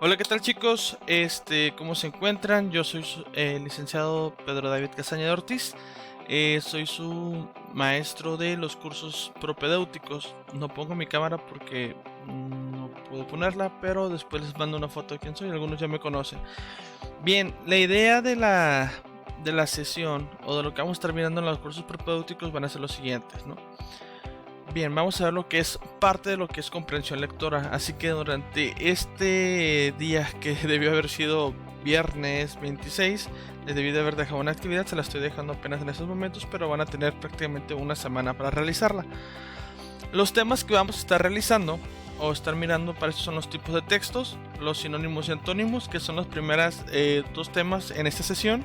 Hola, ¿qué tal chicos? ¿Cómo se encuentran? Yo soy el licenciado Pedro David Castañeda de Ortiz. Soy su maestro de los cursos propedéuticos. No pongo mi cámara porque no puedo ponerla, pero después les mando una foto de quién soy. Algunos ya me conocen. Bien, la idea de la sesión o de lo que vamos a estar mirando en los cursos propedéuticos van a ser los siguientes, ¿no? Bien, vamos a ver lo que es parte de lo que es comprensión lectora. Así que durante este día, que debió haber sido viernes 26, les debí de haber dejado una actividad. Se la estoy dejando apenas en estos momentos, pero van a tener prácticamente una semana para realizarla. Los temas que vamos a estar realizando o estar mirando para esto son los tipos de textos, los sinónimos y antónimos, que son los primeros dos temas en esta sesión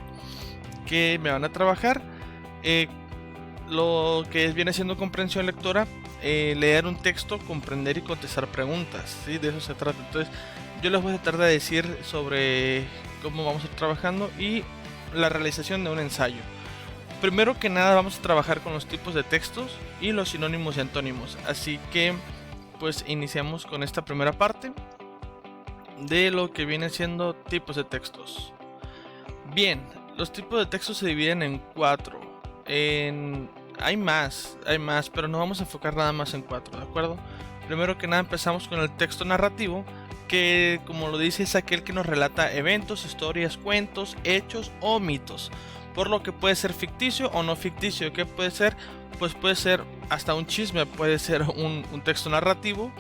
que me van a trabajar. Lo que viene siendo comprensión lectora, leer un texto, comprender y contestar preguntas, ¿sí? De eso se trata. Entonces yo les voy a tratar de decir sobre cómo vamos a ir trabajando y la realización de un ensayo. Primero que nada vamos a trabajar con los tipos de textos y los sinónimos y antónimos, así que pues iniciamos con esta primera parte de lo que viene siendo tipos de textos. Bien, los tipos de textos se dividen en cuatro. Hay más, pero no vamos a enfocar nada más en cuatro, ¿de acuerdo? Primero que nada empezamos con el texto narrativo, que como lo dice es aquel que nos relata eventos, historias, cuentos, hechos o mitos, por lo que puede ser ficticio o no ficticio. ¿Qué puede ser? Pues puede ser hasta un chisme, puede ser un texto narrativo,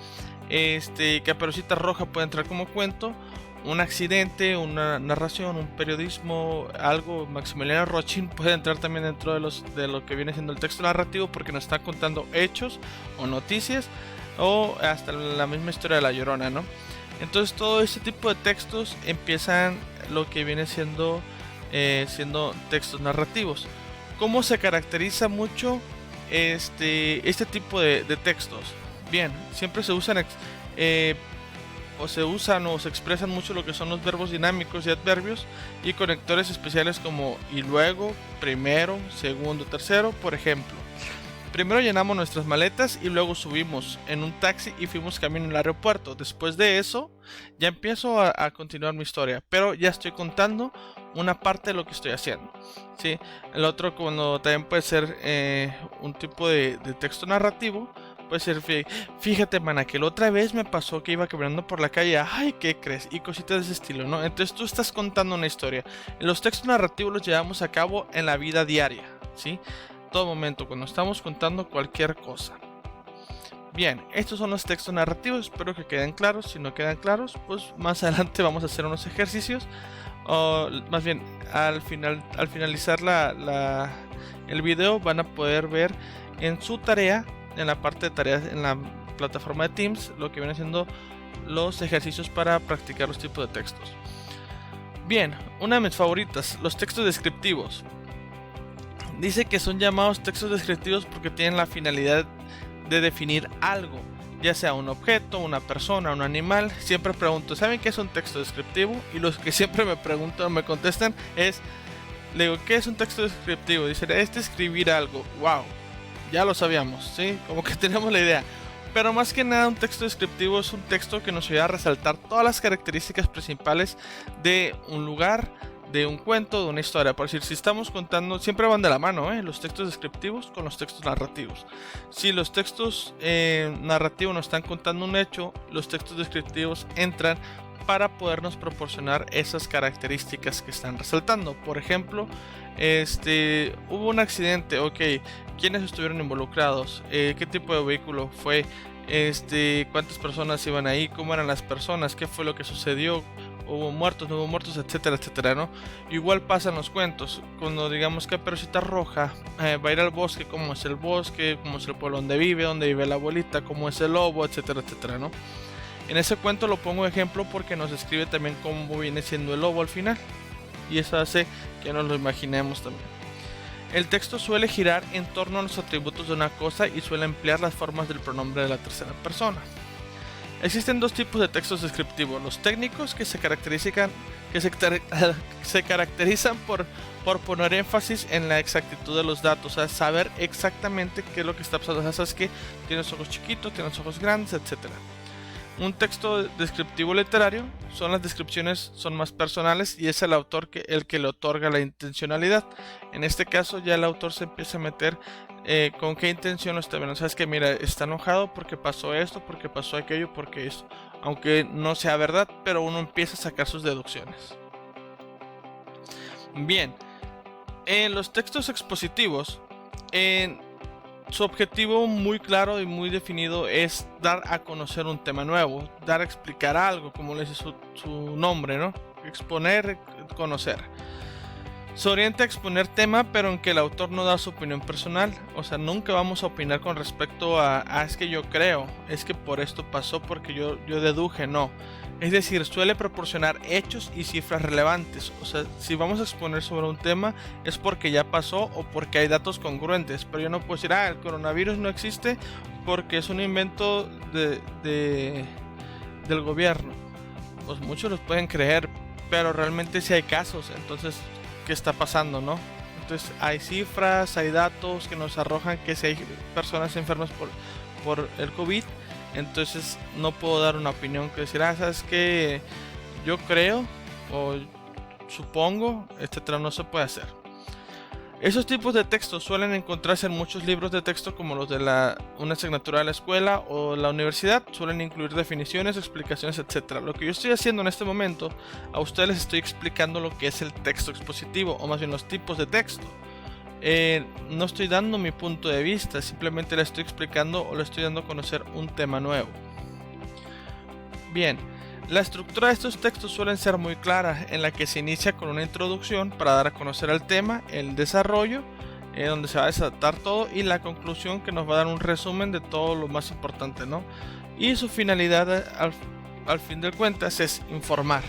que Caperucita Roja puede entrar como cuento, un accidente, una narración, un periodismo, algo. Maximiliano Rochin puede entrar también dentro de lo que viene siendo el texto narrativo, porque nos está contando hechos o noticias, o hasta la misma historia de La Llorona, ¿no? Entonces todo este tipo de textos empiezan lo que viene siendo textos narrativos. ¿Cómo se caracteriza mucho este tipo de textos? Bien, siempre se usan o se expresan mucho lo que son los verbos dinámicos y adverbios y conectores especiales como y luego, primero, segundo, tercero. Por ejemplo, primero llenamos nuestras maletas y luego subimos en un taxi y fuimos camino al aeropuerto. Después de eso ya empiezo a continuar mi historia, pero ya estoy contando una parte de lo que estoy haciendo, ¿sí? El otro, cuando también puede ser un tipo de texto narrativo, puede ser, fíjate, mana, que la otra vez me pasó que iba caminando por la calle, ay, ¿qué crees? Y cositas de ese estilo, ¿no? Entonces tú estás contando una historia. Los textos narrativos los llevamos a cabo en la vida diaria, ¿sí? Todo momento, cuando estamos contando cualquier cosa. Bien, estos son los textos narrativos, espero que queden claros. Si no quedan claros, pues más adelante vamos a hacer unos ejercicios. O más bien, al finalizar el video van a poder ver en su tarea, en la parte de tareas en la plataforma de Teams, lo que vienen siendo los ejercicios para practicar los tipos de textos. Bien, una de mis favoritas, los textos descriptivos. Dice que son llamados textos descriptivos porque tienen la finalidad de definir algo, ya sea un objeto, una persona, un animal. Siempre pregunto, ¿saben qué es un texto descriptivo? Y los que siempre me preguntan, me contestan le digo, ¿qué es un texto descriptivo? Dicen, es describir algo. Wow, ya lo sabíamos, ¿sí? Como que tenemos la idea. Pero más que nada, un texto descriptivo es un texto que nos ayuda a resaltar todas las características principales de un lugar, de un cuento, de una historia. Por decir, si estamos contando, siempre van de la mano, los textos descriptivos con los textos narrativos. Si los textos narrativos nos están contando un hecho, los textos descriptivos entran para podernos proporcionar esas características que están resaltando. Por ejemplo, hubo un accidente, ok, ¿quiénes estuvieron involucrados? ¿Qué tipo de vehículo fue? ¿Cuántas personas iban ahí? ¿Cómo eran las personas? ¿Qué fue lo que sucedió? ¿Hubo muertos, no hubo muertos, etcétera, etcétera, ¿no? Igual pasan los cuentos. Cuando digamos que Caperucita Roja va a ir al bosque, cómo es el bosque, cómo es el pueblo donde vive la abuelita, cómo es el lobo, etcétera, etcétera, ¿no? En ese cuento lo pongo de ejemplo porque nos describe también cómo viene siendo el lobo al final, y eso hace que nos lo imaginemos también. El texto suele girar en torno a los atributos de una cosa y suele emplear las formas del pronombre de la tercera persona. Existen dos tipos de textos descriptivos: los técnicos, que se caracterizan por poner énfasis en la exactitud de los datos, o sea, saber exactamente qué es lo que está pasando. O sea, sabes que tienes ojos chiquitos, tienes ojos grandes, etcétera. Un texto descriptivo literario son las descripciones son más personales y es el autor el que le otorga la intencionalidad. En este caso ya el autor se empieza a meter con qué intención lo está viendo. Sabes que mira, está enojado porque pasó esto, porque pasó aquello, porque esto. Aunque no sea verdad, pero uno empieza a sacar sus deducciones. Bien, en los textos expositivos, su objetivo muy claro y muy definido es dar a conocer un tema nuevo, dar a explicar algo, como le dice su nombre, ¿no? Exponer, conocer. Se orienta a exponer tema, pero en que el autor no da su opinión personal. O sea, nunca vamos a opinar con respecto es que yo creo, es que por esto pasó, porque yo deduje, no. Es decir, suele proporcionar hechos y cifras relevantes. O sea, si vamos a exponer sobre un tema es porque ya pasó o porque hay datos congruentes. Pero yo no puedo decir, el coronavirus no existe porque es un invento del gobierno. Pues muchos los pueden creer, pero realmente sí hay casos. Entonces, ¿qué está pasando, no? Entonces hay cifras, hay datos que nos arrojan que si hay personas enfermas por el COVID. Entonces no puedo dar una opinión que decir, sabes que yo creo o supongo, etcétera, no se puede hacer. Esos tipos de textos suelen encontrarse en muchos libros de texto como los de una asignatura de la escuela o la universidad. Suelen incluir definiciones, explicaciones, etcétera. Lo que yo estoy haciendo en este momento, a ustedes les estoy explicando lo que es el texto expositivo, o más bien los tipos de texto. No estoy dando mi punto de vista, simplemente le estoy explicando o le estoy dando a conocer un tema nuevo. Bien, la estructura de estos textos suelen ser muy clara, en la que se inicia con una introducción para dar a conocer el tema, el desarrollo, donde se va a desatar todo, y la conclusión, que nos va a dar un resumen de todo lo más importante, ¿no? Y su finalidad al fin de cuentas es informarnos.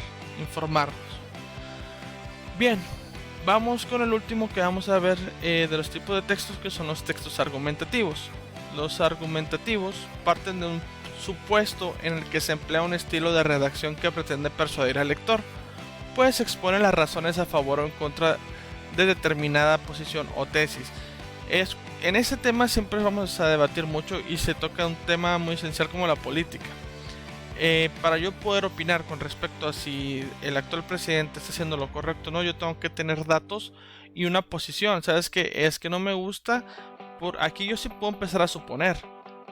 Bien. Vamos con el último que vamos a ver de los tipos de textos, que son los textos argumentativos. Los argumentativos parten de un supuesto en el que se emplea un estilo de redacción que pretende persuadir al lector, pues expone las razones a favor o en contra de determinada posición o tesis. En ese tema siempre vamos a debatir mucho y se toca un tema muy esencial como la política. Para yo poder opinar con respecto a si el actual presidente está haciendo lo correcto o no, yo tengo que tener datos y una posición. ¿Sabes qué? Es que no me gusta. Por aquí yo sí puedo empezar a suponer,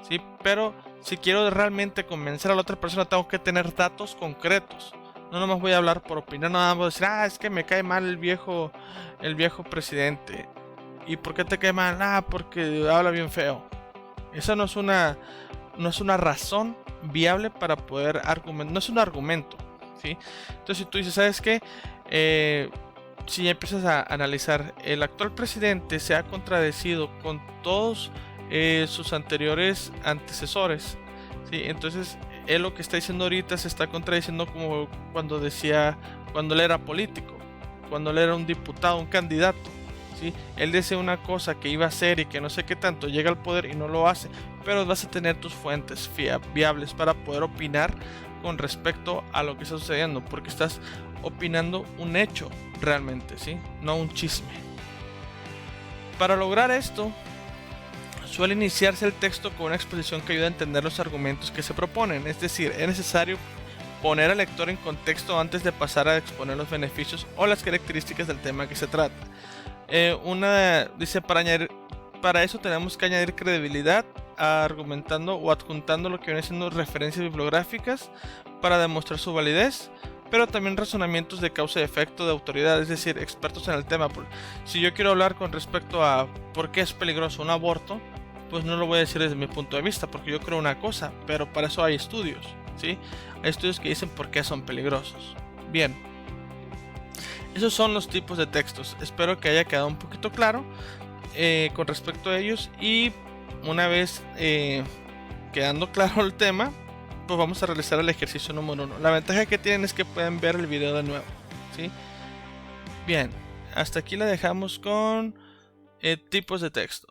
¿sí? Pero si quiero realmente convencer a la otra persona, tengo que tener datos concretos. No nomás voy a hablar por opinar, nada más voy a decir, es que me cae mal el viejo presidente. ¿Y por qué te cae mal? Porque habla bien feo. Esa no es una razón viable para poder argumentar, no es un argumento, ¿sí? Entonces si tú dices, ¿sabes qué? Si empiezas a analizar, el actual presidente se ha contradecido con todos sus anteriores antecesores, ¿sí? Entonces él lo que está diciendo ahorita se está contradiciendo como cuando él era político, cuando él era un diputado, un candidato, ¿sí? Él decía una cosa que iba a hacer y que no sé qué tanto, llega al poder y no lo hace, pero vas a tener tus fuentes viables para poder opinar con respecto a lo que está sucediendo, porque estás opinando un hecho realmente, ¿sí? No un chisme. Para lograr esto, suele iniciarse el texto con una exposición que ayuda a entender los argumentos que se proponen, es decir, es necesario poner al lector en contexto antes de pasar a exponer los beneficios o las características del tema que se trata. Dice, para eso tenemos que añadir credibilidad, argumentando o adjuntando lo que viene siendo referencias bibliográficas para demostrar su validez, pero también razonamientos de causa y efecto de autoridad, es decir, expertos en el tema. Si yo quiero hablar con respecto a por qué es peligroso un aborto, pues no lo voy a decir desde mi punto de vista, porque yo creo una cosa, pero para eso hay estudios, ¿sí? Hay estudios que dicen por qué son peligrosos. Bien, esos son los tipos de textos. Espero que haya quedado un poquito claro con respecto a ellos, y una vez quedando claro el tema, pues vamos a realizar el ejercicio número 1. La ventaja que tienen es que pueden ver el video de nuevo, ¿sí? Bien, hasta aquí la dejamos con tipos de texto.